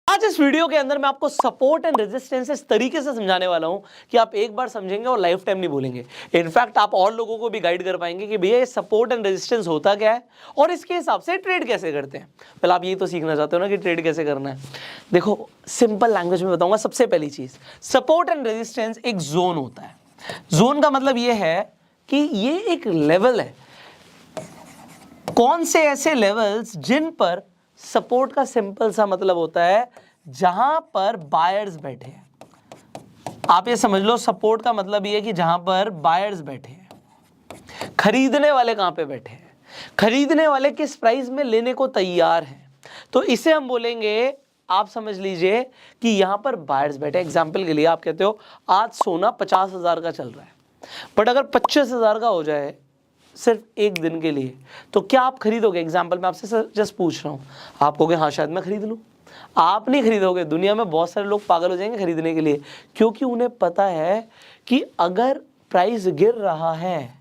आज इस वीडियो के अंदर मैं आपको सपोर्ट एंड रेजिस्टेंस इस तरीके से समझाने वाला हूं कि आप एक बार समझेंगे और लाइफ टाइम नहीं भूलेंगे। इनफैक्ट आप और लोगों को भी गाइड कर पाएंगे कि भैया ये सपोर्ट एंड रेजिस्टेंस होता क्या है और इसके हिसाब से ट्रेड कैसे करते हैं। पहले आप ये तो सीखना चाहते हो ना कि ट्रेड कैसे करना है। देखो सिंपल लैंग्वेज में बताऊंगा। सबसे पहली चीज, सपोर्ट एंड रेजिस्टेंस एक जोन होता है। जोन का मतलब ये है कि ये एक लेवल है। कौन से ऐसे लेवल्स जिन पर सपोर्ट का सिंपल सा मतलब होता है जहां पर बायर्स बैठे हैं। आप ये समझ लो, सपोर्ट का मतलब ये है कि जहां पर बायर्स बैठे हैं। खरीदने वाले कहां पे बैठे हैं, खरीदने वाले किस प्राइस में लेने को तैयार हैं, तो इसे हम बोलेंगे, आप समझ लीजिए कि यहां पर बायर्स बैठे। एग्जाम्पल के लिए आप कहते हो आज सोना 50,000 का चल रहा है, बट अगर 25,000 का हो जाए सिर्फ एक दिन के लिए, तो क्या आप खरीदोगे? एग्जाम्पल मैं आपसे जस्ट पूछ रहा हूं, आप कहोगे हाँ शायद मैं खरीद लूं। आप नहीं खरीदोगे। दुनिया में बहुत सारे लोग पागल हो जाएंगे खरीदने के लिए, क्योंकि उन्हें पता है कि अगर प्राइस गिर रहा है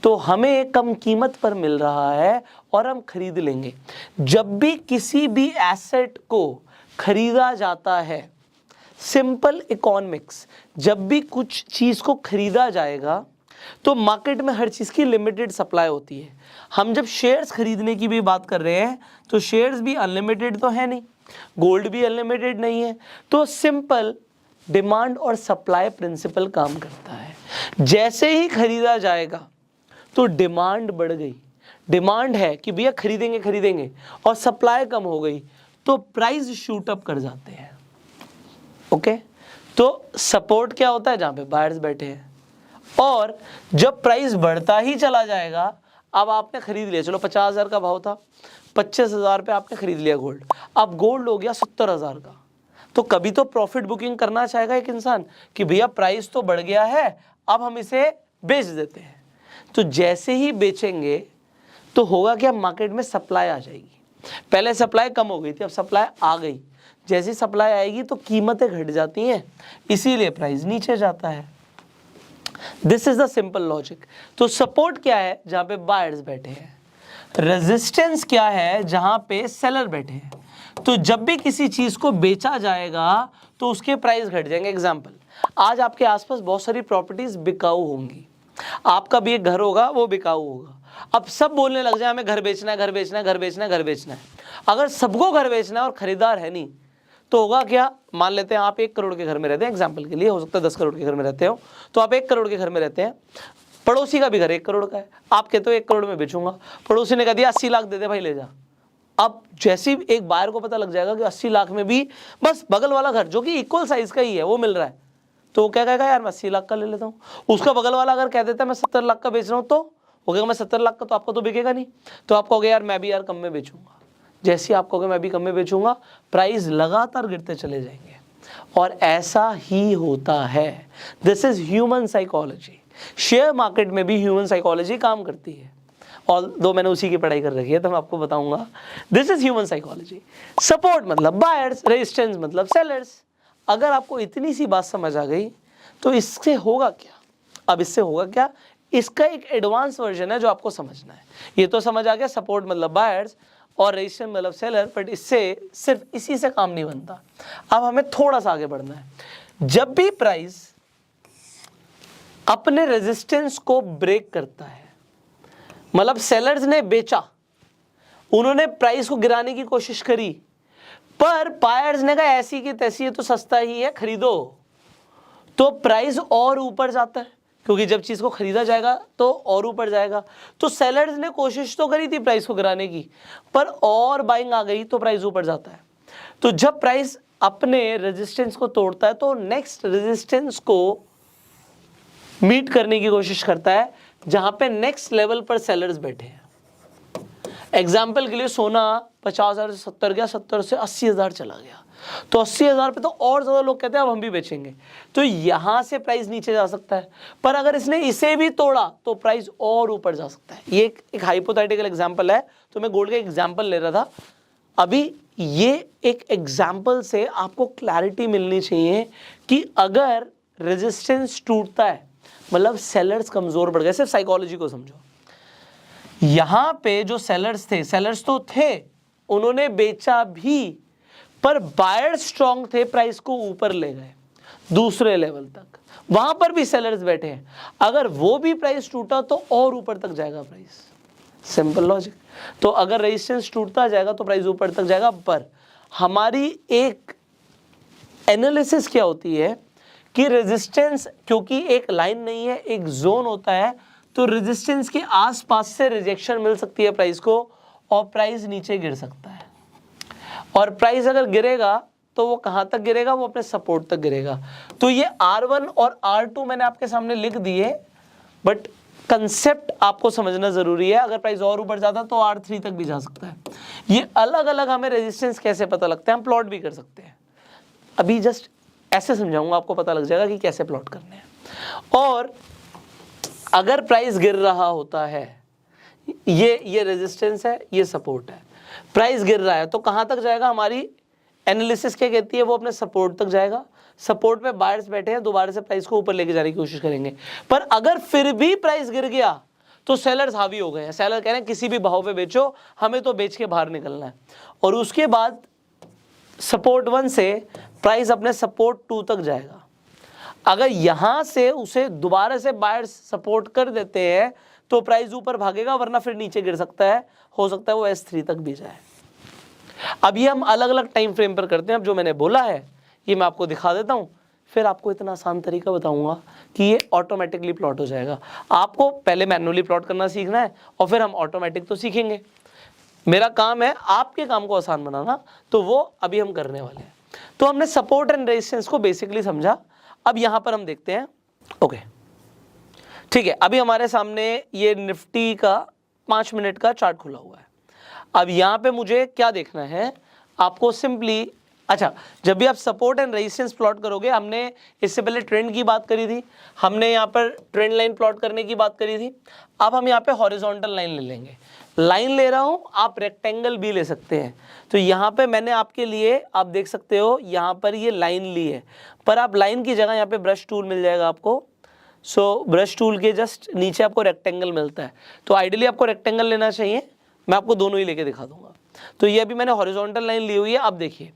तो हमें कम कीमत पर मिल रहा है और हम खरीद लेंगे। जब भी किसी भी एसेट को खरीदा जाता है, सिंपल इकोनॉमिक्स, जब भी कुछ चीज को खरीदा जाएगा तो मार्केट में हर चीज की लिमिटेड सप्लाई होती है। हम जब शेयर्स खरीदने की भी बात कर रहे हैं तो शेयर्स भी अनलिमिटेड तो है नहीं, गोल्ड भी अनलिमिटेड नहीं है। तो सिंपल डिमांड और सप्लाई प्रिंसिपल काम करता है। जैसे ही खरीदा जाएगा तो डिमांड बढ़ गई, डिमांड है कि भैया खरीदेंगे खरीदेंगे, और सप्लाई कम हो गई तो प्राइस शूट अप कर जाते हैं। ओके, तो सपोर्ट क्या होता है? जहां पे बायर्स बैठे हैं। और जब प्राइस बढ़ता ही चला जाएगा, अब आपने खरीद लिया, चलो 50,000 का भाव था, 25,000 पे आपने खरीद लिया गोल्ड, अब गोल्ड हो गया 70,000 का, तो कभी तो प्रॉफिट बुकिंग करना चाहेगा एक इंसान कि भैया प्राइस तो बढ़ गया है, अब हम इसे बेच देते हैं। तो जैसे ही बेचेंगे तो होगा क्या, मार्केट में सप्लाई आ जाएगी। पहले सप्लाई कम हो गई थी, अब सप्लाई आ गई। जैसी सप्लाई आएगी तो कीमतें घट जाती हैं, इसीलिए प्राइस नीचे जाता है। This is the simple logic. तो सपोर्ट क्या है? जहां पे बायर्स बैठे हैं। रेजिस्टेंस क्या है? जहां पे सेलर बैठे हैं। तो जब भी किसी चीज को बेचा जाएगा तो उसके प्राइस घट जाएंगे। एग्जांपल, आज आपके आसपास बहुत सारी प्रॉपर्टीज बिकाऊ होंगी, आपका भी एक घर होगा वो बिकाऊ होगा। अब सब बोलने लग जाए हमें घर बेचना है, घर बेचना है, घर बेचना है, घर बेचना है। अगर सबको घर बेचना है और खरीदार है नहीं, तो होगा क्या? मान लेते हैं आप 1 करोड़ के घर में रहते हैं, एग्जाम्पल के लिए, हो सकता है 10 करोड़ के घर में रहते हो, तो आप 1 करोड़ के घर में रहते हैं, पड़ोसी का भी घर 1 करोड़ का है, आप कहते हो 1 करोड़ में बेचूंगा, पड़ोसी ने कह दिया 80 लाख दे दे भाई ले जा। अब जैसे ही एक बायर को पता लग जाएगा कि 80 लाख में भी बस बगल वाला घर जो कि इक्वल साइज का ही है वो मिल रहा है, तो वो क्या कहेगा, यार मैं 80 लाख का ले लेता हूँ। उसका बगल वाला अगर कह देता है मैं 70 लाख का बेच रहा हूँ, तो वो कहेगा मैं 70 लाख का, तो आपको तो बिकेगा नहीं, तो आप कहोगे यार मैं भी यार कम में बेचूंगा। जैसे आप कहोगे मैं भी कम में बेचूंगा, प्राइस लगातार गिरते चले जाएंगे, और ऐसा ही होता है। This is human psychology. Share market में भी ह्यूमन साइकोलॉजी काम करती है, और दो मैंने उसी की पढ़ाई कर रखी है तो मैं आपको बताऊंगा। This is human psychology. Support मतलब बायर्स, रेजिस्टेंस मतलब सेलर्स। अगर आपको इतनी सी बात समझ आ गई तो इससे होगा क्या? अब इससे होगा क्या, इसका एक एडवांस वर्जन है जो आपको समझना है। ये तो समझ आ गया, सपोर्ट मतलब बायर्स और रेजिस्टेंस मतलब सेलर, बट इससे सिर्फ इसी से काम नहीं बनता। अब हमें थोड़ा सा आगे बढ़ना है। जब भी प्राइस अपने रेजिस्टेंस को ब्रेक करता है, मतलब सेलर्स ने बेचा, उन्होंने प्राइस को गिराने की कोशिश करी, पर बायर्स ने कहा ऐसी की तैसी है तो सस्ता ही है खरीदो, तो प्राइस और ऊपर जाता है, क्योंकि जब चीज को खरीदा जाएगा तो और ऊपर जाएगा। तो सेलर्स ने कोशिश तो करी थी प्राइस को गिराने की, पर और बाइंग आ गई तो प्राइस ऊपर जाता है। तो जब प्राइस अपने रेजिस्टेंस को तोड़ता है तो नेक्स्ट रेजिस्टेंस को मीट करने की कोशिश करता है जहां पे नेक्स्ट लेवल पर सेलर्स बैठे हैं। एग्जाम्पल के लिए सोना 50,000 से 70 गया, 70 से 80,000 चला गया, तो 80,000 पे तो और ज्यादा लोग कहते हैं अब हम भी बेचेंगे, तो यहां से प्राइस नीचे जा सकता है। पर अगर इसने इसे भी तोड़ा तो प्राइस और ऊपर जा सकता है। ये एक हाइपोथेटिकल एग्जाम्पल है, तो मैं गोल्ड का एग्जाम्पल ले रहा था अभी। ये एक एग्जाम्पल से आपको क्लैरिटी मिलनी चाहिए कि अगर रेजिस्टेंस टूटता है मतलब सेलर्स कमजोर पड़ गए। सिर्फ साइकोलॉजी को समझो। यहां पे जो सेलर्स थे, सेलर्स तो थे, उन्होंने बेचा भी, पर बायर स्ट्रांग थे, प्राइस को ऊपर ले गए दूसरे लेवल तक, वहां पर भी सेलर्स बैठे हैं, अगर वो भी प्राइस टूटा तो और ऊपर तक जाएगा प्राइस, सिंपल लॉजिक। तो अगर रेजिस्टेंस टूटता जाएगा तो प्राइस ऊपर तक जाएगा। पर हमारी एक एनालिसिस क्या होती है कि रेजिस्टेंस, क्योंकि एक लाइन नहीं है, एक जोन होता है, तो रेजिस्टेंस के आसपास से रिजेक्शन मिल सकती है प्राइस को और प्राइस नीचे गिर सकता है। और प्राइस अगर गिरेगा तो वो कहां तक गिरेगा, वो अपने सपोर्ट तक गिरेगा। तो ये R1 और R2 मैंने आपके सामने लिख दिए, बट कंसेप्ट आपको समझना जरूरी है। अगर प्राइस और ऊपर जाता तो R3 तक भी जा सकता है। ये अलग अलग हमें रेजिस्टेंस कैसे पता लगता है, हम प्लॉट भी कर सकते हैं। अभी जस्ट ऐसे समझाऊंगा, आपको पता लग जाएगा कि कैसे प्लॉट करने हैं। और अगर प्राइस गिर रहा होता है, ये रेजिस्टेंस है, ये सपोर्ट है, प्राइस गिर रहा है तो कहां तक जाएगा, हमारी एनालिसिस क्या कहती है, वो अपने सपोर्ट तक जाएगा। सपोर्ट पे बायर्स बैठे हैं, दोबारा से प्राइस को ऊपर लेके जाने की कोशिश करेंगे। पर अगर फिर भी प्राइस गिर गया तो सेलर्स हावी हो गए हैं, सेलर कह रहे हैं किसी भी भाव पे बेचो, हमें तो बेच के बाहर निकलना है। और उसके बाद सपोर्ट 1 से प्राइस अपने सपोर्ट 2 तक जाएगा। अगर यहां से उसे दोबारा से बायर्स सपोर्ट कर देते हैं तो प्राइस ऊपर भागेगा, वरना फिर नीचे गिर सकता है, हो सकता है वो S3 तक भी जाए। अब ये हम अलग अलग टाइम फ्रेम पर करते हैं। अब जो मैंने बोला है ये मैं आपको दिखा देता हूं, फिर आपको इतना आसान तरीका बताऊंगा कि ये ऑटोमेटिकली प्लॉट हो जाएगा। आपको पहले मैन्युअली प्लॉट करना सीखना है और फिर हम ऑटोमेटिक तो सीखेंगे। मेरा काम है आपके काम को आसान बनाना, तो वो अभी हम करने वाले हैं। तो हमने सपोर्ट एंड रेजिस्टेंस को बेसिकली समझा। अब यहां पर हम देखते हैं, ओके ठीक है, अभी हमारे सामने ये निफ्टी का 5 मिनट का चार्ट खुला हुआ है। अब यहां पे मुझे क्या देखना है, आपको सिंपली, अच्छा जब भी आप सपोर्ट एंड रेजिस्टेंस प्लॉट करोगे, हमने इससे पहले ट्रेंड की बात करी थी, हमने यहाँ पर ट्रेंड लाइन प्लॉट करने की बात करी थी। अब हम यहाँ पे हॉरिजॉन्टल लाइन ले लेंगे। लाइन ले रहा हूँ, आप रेक्टेंगल भी ले सकते हैं। तो यहाँ पे मैंने आपके लिए, आप देख सकते हो यहाँ पर ये लाइन ली है, पर आप लाइन की जगह यहाँ पे ब्रश टूल मिल जाएगा आपको। सो ब्रश टूल के जस्ट नीचे आपको रेक्टेंगल मिलता है। तो आइडियली आपको रेक्टेंगल लेना चाहिए, मैं आपको दोनों ही लेके दिखा दूंगा। तो ये अभी मैंने हॉरिजॉन्टल लाइन ली हुई है। अब देखिए,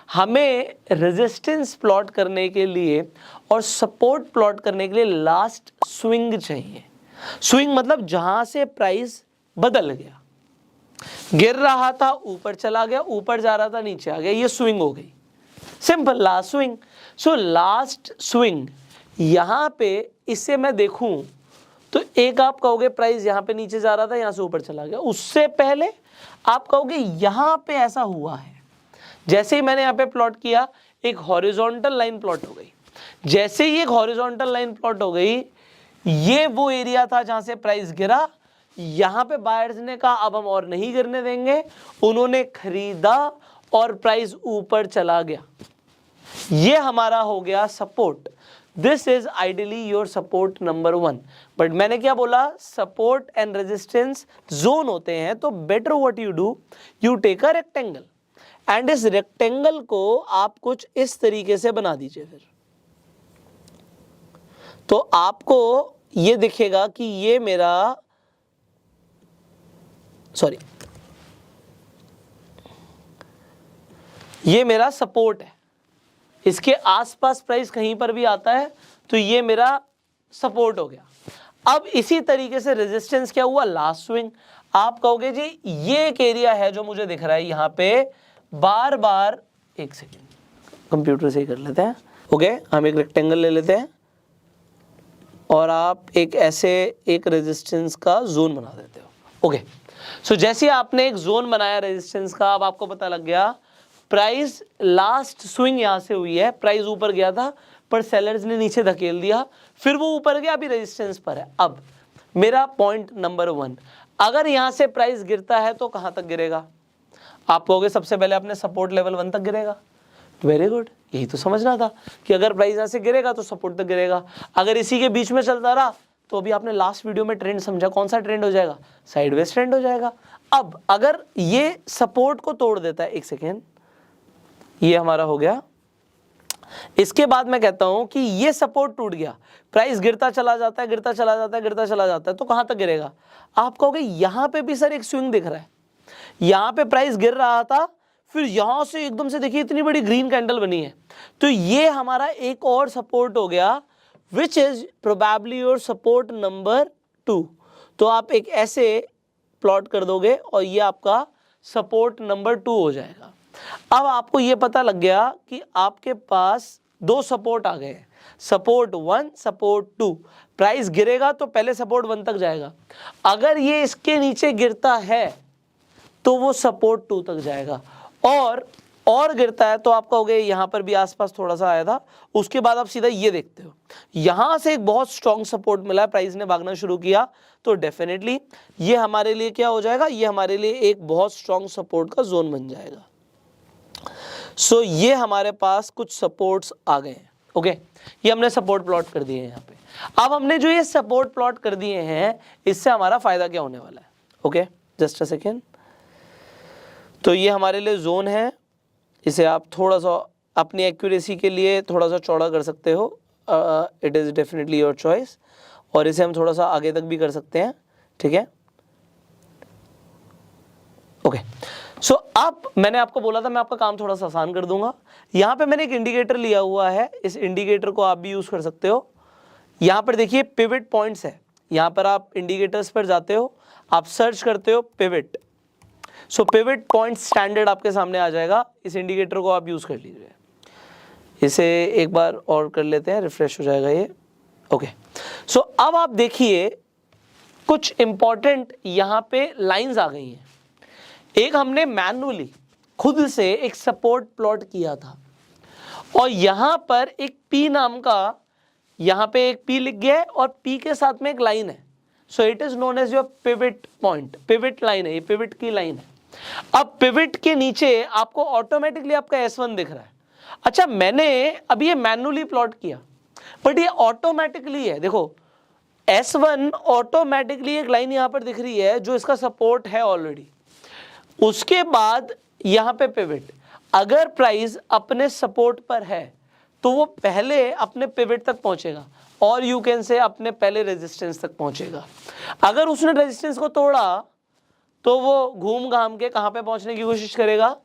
हमें रेजिस्टेंस प्लॉट करने के लिए और सपोर्ट प्लॉट करने के लिए लास्ट स्विंग चाहिए। स्विंग मतलब जहां से प्राइस बदल गया, गिर रहा था ऊपर चला गया, ऊपर जा रहा था नीचे आ गया, ये स्विंग हो गई, simple last swing. So last swing यहां पे, इससे मैं देखूं तो एक आप कहोगे प्राइस यहां पे नीचे जा रहा था, यहां से ऊपर चला गया। उससे पहले आप कहोगे यहां पे ऐसा हुआ है। जैसे ही मैंने यहां पे प्लॉट किया, एक हॉरिजॉन्टल लाइन प्लॉट हो गई। जैसे ही एक हॉरिजॉन्टल लाइन प्लॉट हो गई, ये वो एरिया था जहां से प्राइस गिरा। यहां पे बायर्स ने कहा अब हम और नहीं गिरने देंगे, उन्होंने खरीदा और प्राइस ऊपर चला गया। ये हमारा हो गया support. This is ideally your support number 1। But मैंने क्या बोला, सपोर्ट एंड रेजिस्टेंस जोन होते हैं, तो better what you do, you take a rectangle and इस रेक्टेंगल को आप कुछ इस तरीके से बना दीजिए। फिर तो आपको ये दिखेगा कि ये मेरा, सॉरी, ये मेरा सपोर्ट है। इसके आसपास प्राइस कहीं पर भी आता है तो ये मेरा सपोर्ट हो गया। अब इसी तरीके से रेजिस्टेंस क्या हुआ, लास्ट स्विंग। आप कहोगे जी ये एक एरिया है जो मुझे दिख रहा है यहां पे बार बार, एक सेकेंड कंप्यूटर से ही कर लेते हैं। ओके, हम एक रेक्टेंगल ले लेते हैं और आप एक ऐसे एक रेजिस्टेंस का जोन बना देते हो। ओके, सो जैसे आपने एक जोन बनाया रेजिस्टेंस का, अब आपको पता लग गया प्राइस लास्ट स्विंग यहां से हुई है, प्राइस ऊपर गया था पर सेलर्स ने नीचे धकेल दिया, फिर वो ऊपर गया, अभी रेजिस्टेंस पर है। अब मेरा पॉइंट नंबर 1, अगर यहां से प्राइस गिरता है तो कहां तक गिरेगा, आप कहोगे सबसे पहले अपने सपोर्ट लेवल 1 तक गिरेगा। वेरी गुड, यही तो समझना था कि अगर प्राइस यहां से गिरेगा तो सपोर्ट तक गिरेगा। अगर इसी के बीच में चलता रहा तो अभी आपने लास्ट वीडियो में ट्रेंड समझा, कौन सा ट्रेंड हो जाएगा, साइडवेज ट्रेंड हो जाएगा। अब अगर ये सपोर्ट को तोड़ देता है, एक सेकेंड, ये हमारा हो गया। इसके बाद मैं कहता हूं कि ये सपोर्ट टूट गया, प्राइस गिरता चला जाता है, गिरता चला जाता है, गिरता चला जाता है, तो कहां तक गिरेगा। आप कहोगे यहां पे भी सर एक स्विंग दिख रहा है, यहां पे प्राइस गिर रहा था, फिर यहां से एकदम से देखिए इतनी बड़ी ग्रीन कैंडल बनी है, तो ये हमारा एक और सपोर्ट हो गया, which is probably your support number 2। तो आप एक ऐसे प्लॉट कर दोगे और ये आपका सपोर्ट नंबर 2 हो जाएगा। अब आपको ये पता लग गया कि आपके पास दो सपोर्ट आ गए हैं, सपोर्ट 1, सपोर्ट 2। प्राइस गिरेगा तो पहले सपोर्ट 1 तक जाएगा, अगर ये इसके नीचे गिरता है तो वो सपोर्ट 2 तक जाएगा, और गिरता है तो आपका हो गया यहाँ पर भी आसपास थोड़ा सा आया था। उसके बाद आप सीधा ये देखते हो, यहाँ से एक बहुत स्ट्रॉन्ग सपोर्ट मिला, प्राइस ने भागना शुरू किया, तो डेफिनेटली ये हमारे लिए क्या हो जाएगा, ये हमारे लिए एक बहुत स्ट्रॉन्ग सपोर्ट का जोन बन जाएगा। सो ये हमारे पास कुछ सपोर्ट्स आ गए हैं। ओके, ये हमने सपोर्ट प्लॉट कर दिए हैं यहाँ पे। अब हमने जो ये सपोर्ट प्लॉट कर दिए हैं, इससे हमारा फायदा क्या होने वाला है। Okay, just a second. तो ये हमारे लिए जोन है, इसे आप थोड़ा सा अपनी एक्यूरेसी के लिए थोड़ा सा चौड़ा कर सकते हो, it is definitely your choice, और इसे हम थोड़ा सा आगे तक भी कर सकते हैं, ठीक है। ओके, सो अब मैंने आपको बोला था मैं आपका काम थोड़ा सा आसान कर दूंगा। यहाँ पे मैंने एक इंडिकेटर लिया हुआ है, इस इंडिकेटर को आप भी यूज़ कर सकते हो। यहाँ पर देखिए पिवट पॉइंट्स है, यहाँ पर आप इंडिकेटर्स पर जाते हो, आप सर्च करते हो पिवट, सो पिवट पॉइंट स्टैंडर्ड आपके सामने आ जाएगा। इस इंडिकेटर को आप यूज़ कर लीजिए। इसे एक बार और कर लेते हैं, रिफ्रेश हो जाएगा ये। ओके, सो अब आप देखिए कुछ इंपॉर्टेंट यहाँ पे लाइंस आ गई हैं। एक हमने मैन्युअली खुद से एक सपोर्ट प्लॉट किया था, और यहाँ पर एक P नाम का, यहाँ पे एक P लिख गया है और P के साथ में एक लाइन है, so it is known as your pivot point, pivot line है, ये पिवट की लाइन है। अब पिवट के नीचे आपको ऑटोमेटिकली आपका S1 दिख रहा है। अच्छा, मैंने अभी ये मैन्युअली प्लॉट किया, बट ये ऑटोमेटिकली है, देखो S1 ऑटोमेटिकली एक लाइन यहाँ पर दिख रही है जो इसका सपोर्ट है ऑलरेडी। उसके बाद यहाँ पे पिवट, अगर प्राइस अपने सपोर्ट पर है तो वो पहले अपने पिवट तक पहुंचेगा, और यू कैन से अपने पहले रेजिस्टेंस तक पहुंचेगा। अगर उसने रेजिस्टेंस को तोड़ा तो वो घूम घाम के कहाँ पे पहुंचने की कोशिश करेगा,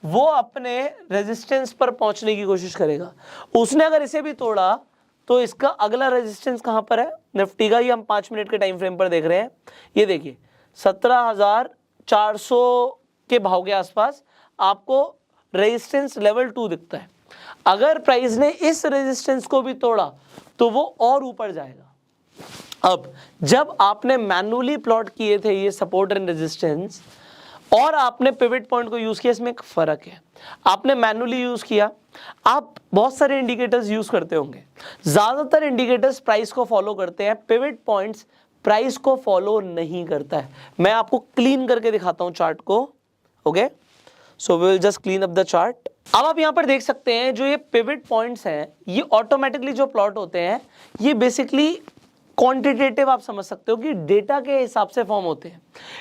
वो अपने रेजिस्टेंस पर पहुंचने की कोशिश करेगा। उसने अगर इसे भी तोड़ा तो इसका अगला रेजिस्टेंस कहाँ पर है निफ्टी का, ये हम 5 मिनट के टाइम फ्रेम पर देख रहे हैं। ये देखिए 17,400 के भाव के आसपास आपको रेजिस्टेंस लेवल 2 दिखता है। अगर प्राइस ने इस रेजिस्टेंस को भी तोड़ा तो वो और ऊपर जाएगा। अब जब आपने मैन्युअली प्लॉट किए थे ये सपोर्ट एंड रेजिस्टेंस, और आपने पिवट पॉइंट को यूज किया, इसमें एक फर्क है। आपने मैन्युअली यूज किया, आप बहुत सारे इंडिकेटर्स यूज करते होंगे, ज्यादातर इंडिकेटर्स प्राइस को फॉलो करते हैं, पिवट पॉइंट्स प्राइस को फॉलो नहीं करता है। मैं आपको क्लीन करके दिखाता हूं चार्ट को। Okay, so we will just clean up the chart. अब आप यहां पर देख सकते हैं जो ये पिवट पॉइंट्स हैं, ये ऑटोमेटिकली जो प्लॉट होते हैं, ये बेसिकली क्वांटिटेटिव आप समझ सकते हो कि डेटा के हिसाब से फॉर्म होते हैं।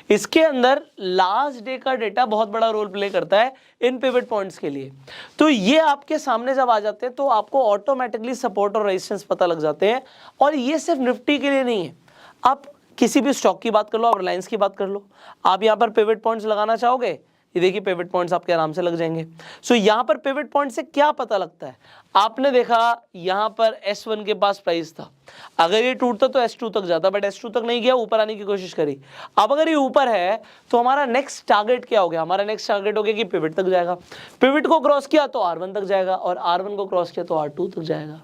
इसके अंदर लास्ट डे का डेटा बहुत बड़ा रोल प्ले करता है इन पिवट पॉइंट्स के लिए। तो ये आपके सामने जब आ जाते हैं तो आपको ऑटोमेटिकली सपोर्ट और रेजिस्टेंस पता लग जाते हैं। और ये सिर्फ निफ्टी के लिए नहीं है, आप किसी भी स्टॉक की बात कर लो, आप रिलायंस की बात कर लो, आप यहाँ पर पिवट पॉइंट्स लगाना चाहोगे, ये देखिए पिवट पॉइंट्स आपके आराम से लग जाएंगे। सो यहाँ पर पिवट पॉइंट से क्या पता लगता है, आपने देखा यहाँ पर S1 के पास प्राइस था, अगर ये टूटता तो S2 तक जाता, बट S2 तक नहीं गया, ऊपर आने की कोशिश करी। अब अगर ये ऊपर है तो हमारा नेक्स्ट टारगेट क्या हो गया, हमारा नेक्स्ट टारगेट हो गया कि पिवट तक जाएगा। पिवट को क्रॉस किया तो R1 तक जाएगा, और R1 को क्रॉस किया तो R2 तक जाएगा।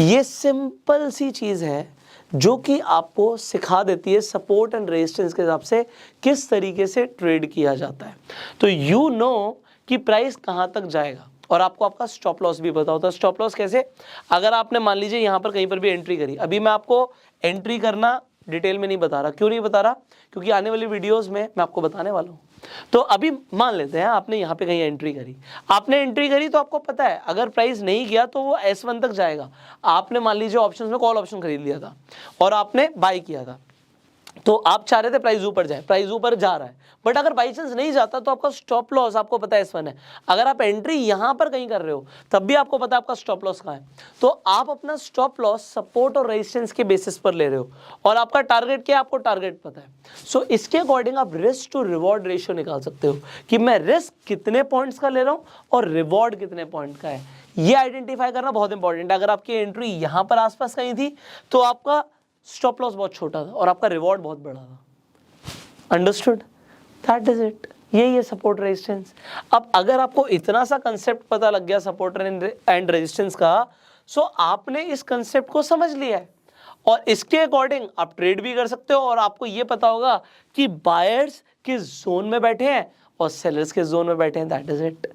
ये सिंपल सी चीज है जो कि आपको सिखा देती है सपोर्ट एंड रेजिस्टेंस के हिसाब से किस तरीके से ट्रेड किया जाता है। तो यू नो कि प्राइस कहां तक जाएगा, और आपको आपका स्टॉप लॉस भी पता होता है। स्टॉप लॉस कैसे, अगर आपने मान लीजिए यहां पर कहीं पर भी एंट्री करी, अभी मैं आपको एंट्री करना डिटेल में नहीं बता रहा। क्यों नहीं बता रहा, क्योंकि आने वाली वीडियोस में मैं आपको बताने वाला हूं। तो अभी मान लेते हैं आपने यहाँ पे कहीं एंट्री करी, आपने एंट्री करी तो आपको पता है अगर प्राइस नहीं गया तो वो S1 तक जाएगा। आपने मान लीजिए ऑप्शंस में कॉल ऑप्शन खरीद लिया था और आपने बाय किया था, तो आप चाह रहे थे प्राइस ऊपर जाए, प्राइस ऊपर जा रहा है, बट अगर बाई चांस नहीं जाता तो आपका स्टॉप लॉस आपको पता है S1 है। अगर आप एंट्री यहां पर कहीं कर रहे हो तब भी आपको पता है आपका स्टॉप लॉस कहां है। तो आप अपना स्टॉप लॉस सपोर्ट और रेजिस्टेंस के बेसिस पर ले रहे हो और आपका टारगेट क्या है, आपको टारगेट पता है। सो इसके अकॉर्डिंग आप रिस्क टू रिवॉर्ड रेशियो निकाल सकते हो कि मैं रिस्क कितने पॉइंट्स का ले रहा हूं और रिवॉर्ड कितने पॉइंट का है। ये आइडेंटिफाई करना बहुत इंपॉर्टेंट है। अगर आपकी एंट्री यहां पर आसपास कहीं थी तो आपका स्टॉप लॉस बहुत छोटा था और आपका रिवॉर्ड बहुत बड़ा था। अंडरस्टूड? That is it. यही है सपोर्ट रेजिस्टेंस। अब अगर आपको इतना सा कंसेप्ट पता लग गया सपोर्ट एंड रेजिस्टेंस का, सो आपने इस कंसेप्ट को समझ लिया है और इसके अकॉर्डिंग आप ट्रेड भी कर सकते हो और आपको ये पता होगा कि बायर्स किस जोन में बैठे हैं और सेलर्स किस जोन में बैठे हैं। That is it.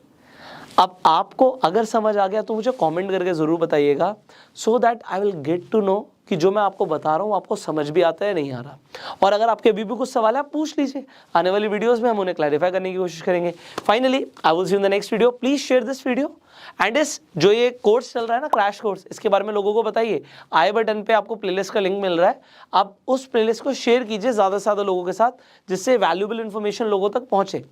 अब आपको अगर समझ आ गया तो मुझे कमेंट करके ज़रूर बताइएगा, so that I will get to know कि जो मैं आपको बता रहा हूँ आपको समझ भी आता है नहीं आ रहा। और अगर आपके अभी भी कुछ सवाल है आप पूछ लीजिए, आने वाली वीडियोस में हम उन्हें क्लैरिफाई करने की कोशिश करेंगे। Finally I will see you in the next video. Please share this video and इस जो ये कोर्स चल रहा है ना, क्रैश कोर्स, इसके बारे में लोगों को बताइए। आई बटन पे आपको प्लेलिस्ट का लिंक मिल रहा है, आप उस प्लेलिस्ट को शेयर कीजिए ज़्यादा से ज़्यादा लोगों के साथ, जिससे वैल्यूएबल इन्फॉर्मेशन लोगों तक पहुंचे।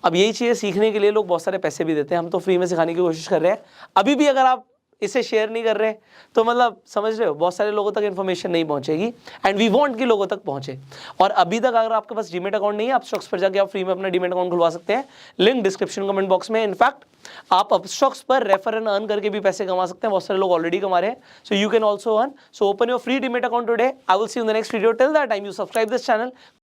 अब यही चीज़ें सीखने के लिए लोग बहुत सारे पैसे भी देते हैं, हम तो फ्री में सिखाने की कोशिश कर रहे हैं। अभी भी अगर आप इसे शेयर नहीं कर रहे तो मतलब समझ रहे हो बहुत सारे लोगों तक इन्फॉर्मेशन नहीं पहुंचेगी एंड वी वांट कि लोगों तक पहुंचे। और अभी तक अगर आपके पास डीमेट अकाउंट नहीं है, आप स्टॉक्स पर जाके आप फ्री में अपना डीमेट अकाउंट खुलवा सकते हैं, लिंक डिस्क्रिप्शन कमेंट बॉक्स में। इनफैक्ट आप अपस्टॉक्स पर रेफर एंड अर्न करके भी पैसे कमा सकते हैं, बहुत सारे लोग ऑलरेडी कमा रहे हैं, so you can also earn. So open your free demat account today. I will see you in the next video. Till that time you subscribe this channel,